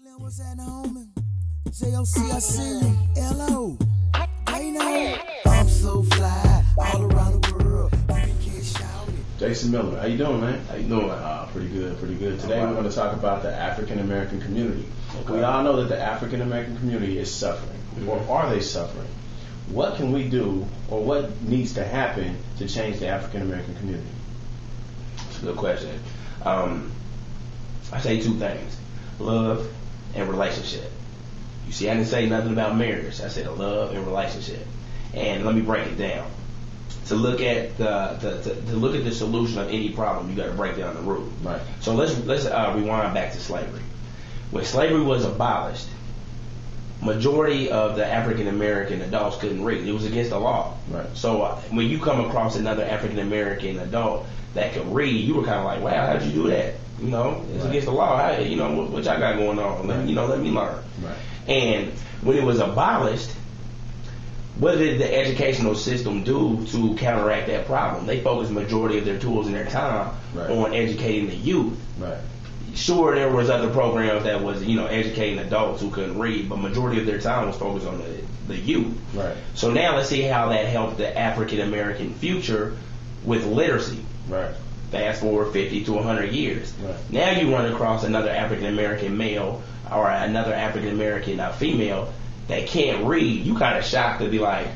Slim was at home. JOC, I see you. Hello. I know. I'm so fly all around the world. You can get shouted. Jason Miller, how you doing, man? How you doing? Pretty good, pretty good. Today we're going to talk about the African American community. Okay. We all know that the African American community is suffering. Mm-hmm. Or are they suffering? What can we do, or what needs to happen to change the African American community? That's a good question. I say two things: love and relationship. You see, I didn't say nothing about marriage. I said love and relationship. And let me break it down. To look at the solution of any problem, you got to break down the root. Right. So let's rewind back to slavery. When slavery was abolished, majority of the African American adults couldn't read. It was against the law. Right. So when you come across another African American adult that could read, you were kind of like, wow, how'd you do that? You know, it's against the law. How, you know, what y'all got going on? Let me learn. Right. And when it was abolished, what did the educational system do to counteract that problem? They focused majority of their tools and their time on educating the youth. Right. Sure, there was other programs that was, educating adults who couldn't read, but majority of their time was focused on the youth. Right. So now let's see how that helped the African American future with literacy. Right. Fast forward 50 to 100 years. Right. Now you run across another African American male or another African American female that can't read. You kind of shocked to be like,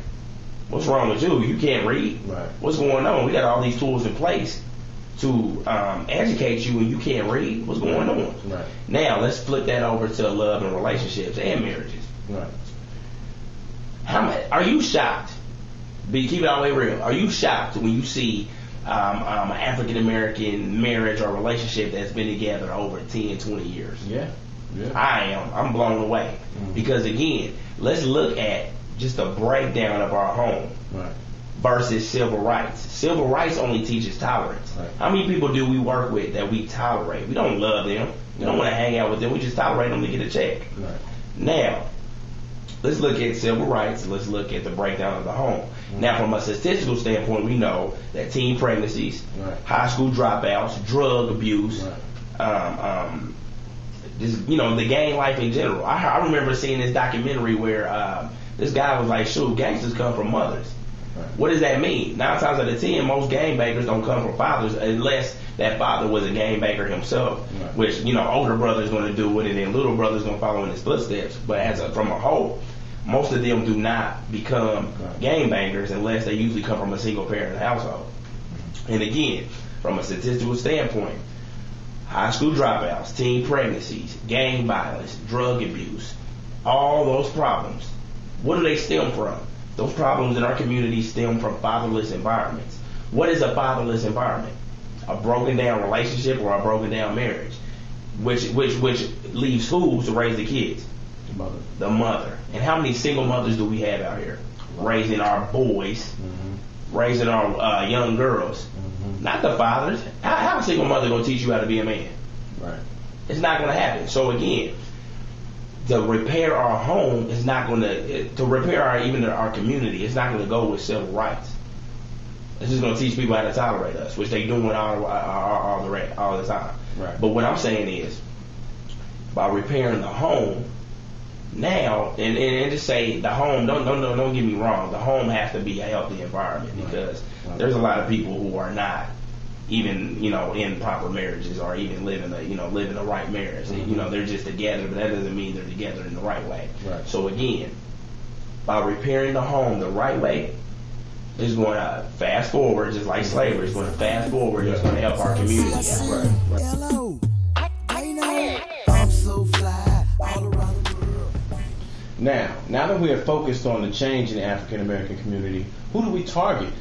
what's wrong with you? You can't read? Right. What's going on? We got all these tools in place to educate you and you can't read. What's going on? Right. Now let's flip that over to love and relationships and marriages. Right. Are you shocked? Keep it all the way real. Are you shocked when you see an African American marriage or relationship that's been together over 10, 20 years? Yeah. I am. I'm blown away. Mm-hmm. Because again, let's look at just a breakdown of our home versus civil rights. Civil rights only teaches tolerance. Right. How many people do we work with that we tolerate? We don't love them. We don't want to hang out with them. We just tolerate them to get a check. Right. Now, let's look at civil rights. Let's look at the breakdown of the home. Mm-hmm. Now, from a statistical standpoint, we know that teen pregnancies, high school dropouts, drug abuse, just, the gang life in general. I remember seeing this documentary where this guy was like, shoot, gangsters come from mothers. Right. What does that mean? 9 times out of 10, most gangbangers don't come from fathers unless that father was a gangbanger himself, which, older brother's going to do it and then little brother's going to follow in his footsteps. But from a whole, most of them do not become gangbangers unless they usually come from a single parent household. And again, from a statistical standpoint, high school dropouts, teen pregnancies, gang violence, drug abuse, all those problems, what do they stem from? Those problems in our community stem from fatherless environments. What is a fatherless environment? A broken down relationship or a broken down marriage, which leaves who to raise the kids? The mother. And how many single mothers do we have out here raising our boys, raising our young girls? Not the fathers. How a single mother going to teach you how to be a man? Right. It's not going to happen. So again, to repair our home is not going to repair our community. It's not going to go with civil rights. It's just going to teach people how to tolerate us, which they doing all the time. Right. But what I'm saying is, by repairing the home now, and just say the home. Don't get me wrong. The home has to be a healthy environment because there's a lot of people who are not even in proper marriages or even living a right marriage. They're just together, but that doesn't mean they're together in the right way. Right. So again, by repairing the home the right way, it's going to fast forward, just like slavery. It's going to fast forward. It's going to help our community out. Hello. I know. I'm so fly all around the world. Now that we are focused on the change in the African American community, who do we target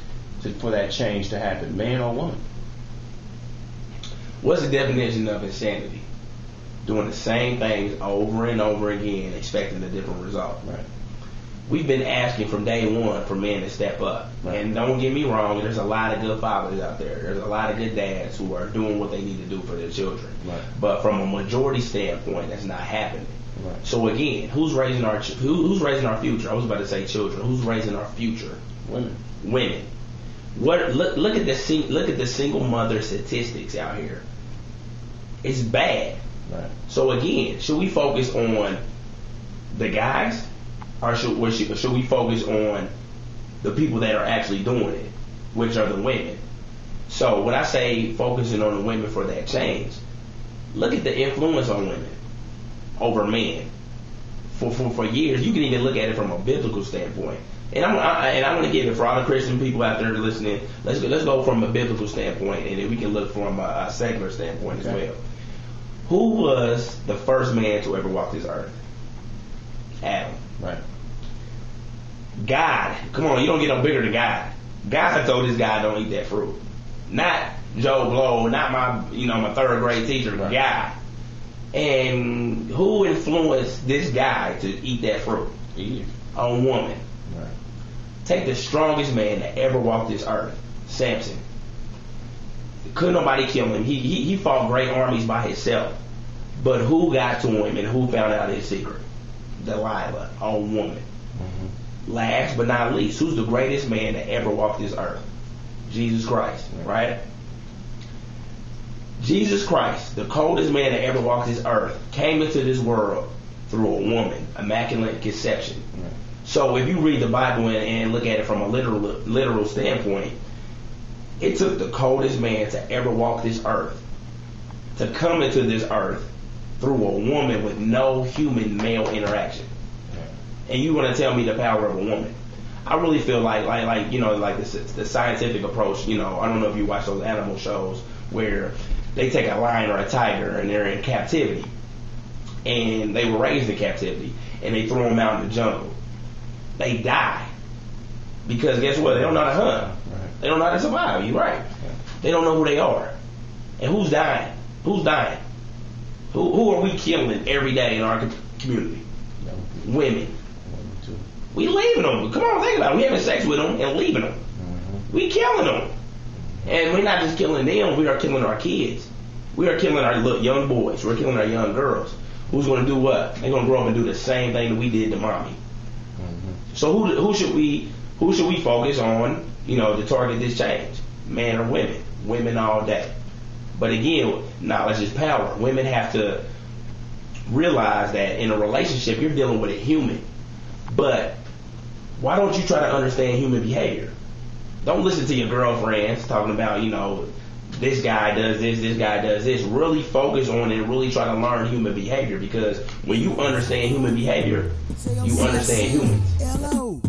for that change to happen, man or woman? What's the definition of insanity? Doing the same things over and over again, expecting a different result. Right. We've been asking from day one for men to step up. Right. And don't get me wrong, there's a lot of good fathers out there. There's a lot of good dads who are doing what they need to do for their children. Right. But from a majority standpoint, that's not happening. Right. So again, who's raising our future? I was about to say children. Who's raising our future? Women. Look at the single mother statistics out here. It's bad. Right. So again, should we focus on the guys, or should we focus on the people that are actually doing it, which are the women? So when I say focusing on the women for that change, look at the influence on women over men. For years, you can even look at it from a biblical standpoint. And I'm going to give it for all the Christian people out there listening. Let's go from a biblical standpoint, and then we can look from a secular standpoint as well. Who was the first man to ever walk this earth? Adam. Right. God. Come on, you don't get no bigger than God. God told this guy don't eat that fruit. Not Joe Blow, not my third grade teacher, right. God. And who influenced this guy to eat that fruit? Eve. A woman. Right. Take the strongest man that ever walked this earth, Samson. Couldn't nobody kill him. He fought great armies by himself. But who got to him and who found out his secret? Delilah, a woman. Mm-hmm. Last but not least, who's the greatest man that ever walked this earth? Jesus Christ, right? Jesus Christ, the coldest man that ever walked this earth, came into this world through a woman, immaculate conception. Right. So if you read the Bible and look at it from a literal standpoint, it took the coldest man to ever walk this earth to come into this earth through a woman with no human male interaction. And you want to tell me the power of a woman? I really feel like the scientific approach. I don't know if you watch those animal shows where they take a lion or a tiger and they're in captivity, and they were raised in captivity, and they throw them out in the jungle. They die because guess what? They don't know how to hunt. Right. They don't know how to survive. You're right. Yeah. They don't know who they are. And who's dying? Who's dying? Who are we killing every day in our community? Yeah. Women. Too. We leaving them. Come on, think about it. We having sex with them and leaving them. Mm-hmm. We killing them. And we're not just killing them, we are killing our kids. We are killing our little young boys. We're killing our young girls. Who's going to do what? They're going to grow up and do the same thing that we did to mommy. Mm-hmm. So who should we focus on, to target this change? Man or women? Women all day. But again, knowledge is power. Women have to realize that in a relationship, you're dealing with a human. But why don't you try to understand human behavior? Don't listen to your girlfriends talking about, this guy does this guy does this. Really focus on it and really try to learn human behavior, because when you understand human behavior, you understand humans. Hello.